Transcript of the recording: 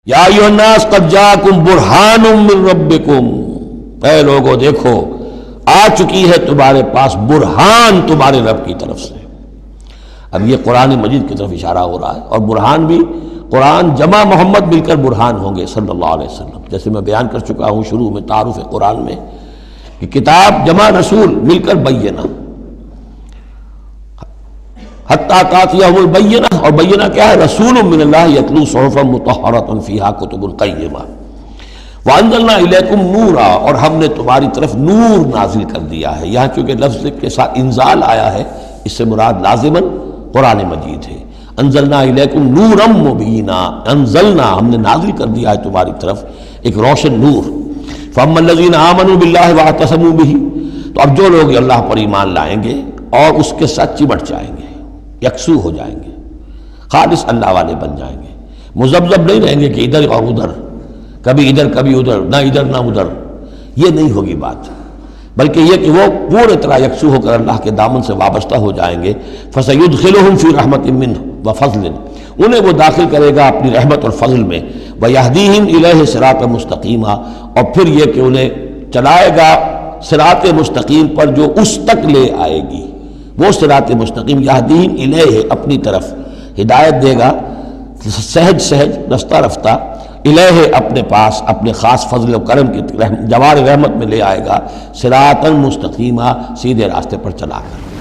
یا ایھا الناس قد جاءکم برہان من ربکم، اے لوگو دیکھو آ چکی ہے تمہارے پاس برہان تمہارے رب کی طرف سے۔ اب یہ قرآن مجید کی طرف اشارہ ہو رہا ہے، اور برہان بھی قرآن جمع محمد مل کر برہان ہوں گے صلی اللہ علیہ وسلم، جیسے میں بیان کر چکا ہوں شروع میں تعارف قرآن میں کہ کتاب جمع رسول مل کر بینہ، حتیٰ تأتیہم البینہ، اور بینہ کیا ہے؟ رسول من اللہ یتلو صحفا مطہرۃ فیہا کتب قیمہ، وانزلنا الیکم نورا، اور ہم نے تمہاری طرف نور نازل کر دیا ہے۔ یہاں چونکہ لفظ کے ساتھ انزال آیا ہے، اس سے مراد لازماً قرآن مجید ہے۔ انزلنا الیکم نورا مبینا، انزلنا ہم نے نازل کر دیا ہے تمہاری طرف ایک روشن نور۔ فاما الذین آمنوا باللہ واعتصموا بہ، تو اب جو لوگ اللہ پر ایمان لائیں گے اور اس کے ساتھ چمٹ جائیں گے، یکسو ہو جائیں گے، خالص اللہ والے بن جائیں گے، مذبذب نہیں رہیں گے کہ ادھر اور ادھر، کبھی ادھر کبھی ادھر، نہ ادھر نہ ادھر، یہ نہیں ہوگی بات، بلکہ یہ کہ وہ پورے طرح یکسو ہو کر اللہ کے دامن سے وابستہ ہو جائیں گے۔ فَسَيُدْخِلُهُمْ فِي رَحْمَةٍ مِّنْهُ وَفَضْلٍ، انہیں وہ داخل کرے گا اپنی رحمت اور فضل میں، وَيَهْدِيهِمْ إِلَيْهِ صِرَاطًا مُسْتَقِيمًا، اور پھر یہ کہ انہیں چلائے گا صراط مستقیم پر جو اس تک لے آئے گی، وہ صراط مستقیم یہدیہم الیہ، اپنی طرف ہدایت دے گا سہج سہج رفتہ رفتہ، الہ اپنے پاس اپنے خاص فضل و کرم کی جوار رحمت میں لے آئے گا، صراطا مستقیما، سیدھے راستے پر چلا کر۔